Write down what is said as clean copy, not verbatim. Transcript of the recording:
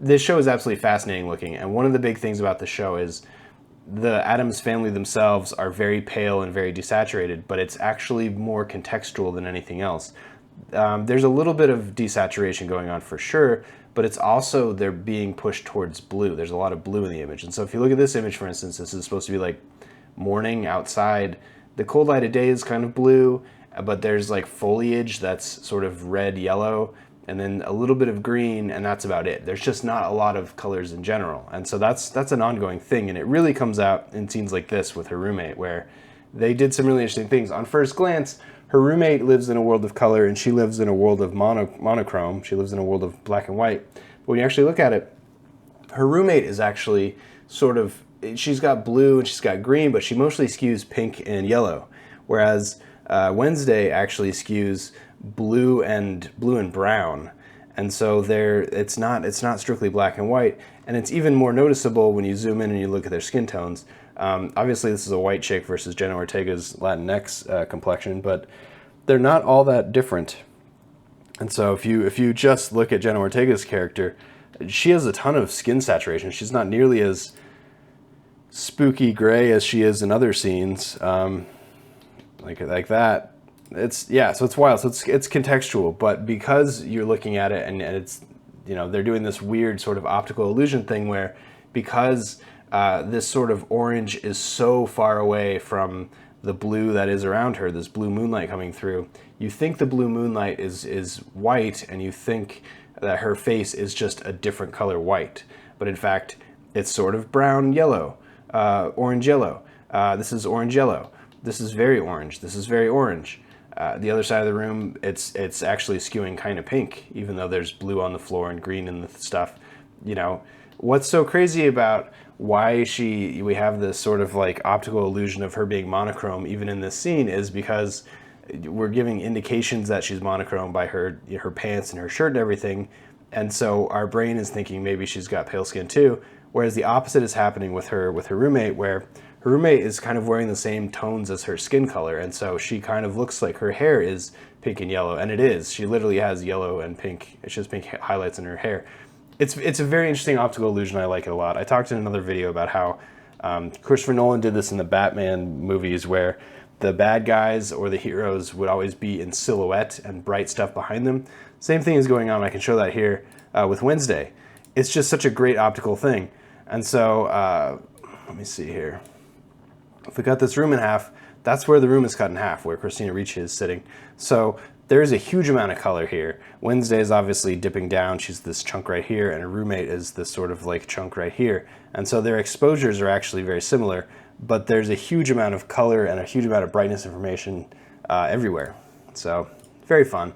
this show is absolutely fascinating looking, and one of the big things about the show is the Addams family themselves are very pale and very desaturated, but it's actually more contextual than anything else. There's a little bit of desaturation going on for sure, but it's also they're being pushed towards blue. There's a lot of blue in the image. And so if you look at this image, for instance, this is supposed to be like morning outside. The cold light of day is kind of blue, but there's like foliage that's sort of red, yellow, and then a little bit of green, and that's about it. There's just not a lot of colors in general. And so that's an ongoing thing, and it really comes out in scenes like this with her roommate, where they did some really interesting things. On first glance, her roommate lives in a world of color, and she lives in a world of monochrome. She lives in a world of black and white. But when you actually look at it, her roommate is actually sort of, she's got blue and she's got green, but she mostly skews pink and yellow. Whereas Wednesday actually skews blue and brown. And so it's not strictly black and white. And it's even more noticeable when you zoom in and you look at their skin tones. Obviously, this is a white chick versus Jenna Ortega's Latinx complexion, but they're not all that different. And so if you just look at Jenna Ortega's character, she has a ton of skin saturation. She's not nearly as spooky gray as she is in other scenes, like that. So it's wild. So it's contextual, but because you're looking at it and it's, they're doing this weird sort of optical illusion thing where because this sort of orange is so far away from the blue that is around her, this blue moonlight coming through, you think the blue moonlight is white, and you think that her face is just a different color white. But in fact, it's sort of brown yellow, orange yellow. This is orange yellow. This is very orange. This is very orange. The other side of the room, it's actually skewing kind of pink, even though there's blue on the floor and green in the stuff. What's so crazy about why we have this sort of like optical illusion of her being monochrome even in this scene is because we're giving indications that she's monochrome by her pants and her shirt and everything. And so our brain is thinking maybe she's got pale skin too, whereas the opposite is happening with her roommate, where her roommate is kind of wearing the same tones as her skin color, and so she kind of looks like her hair is pink and yellow, and it is. She literally has yellow and pink. It's just pink highlights in her hair. It's a very interesting optical illusion. I like it a lot. I talked in another video about how Christopher Nolan did this in the Batman movies, where the bad guys or the heroes would always be in silhouette and bright stuff behind them. Same thing is going on. I can show that here with Wednesday. It's just such a great optical thing. And so let me see here. If we cut this room in half, that's where the room is cut in half, where Christina Ricci is sitting. So there's a huge amount of color here. Wednesday is obviously dipping down. She's this chunk right here, and her roommate is this sort of like chunk right here. And so their exposures are actually very similar, but there's a huge amount of color and a huge amount of brightness information everywhere. So very fun.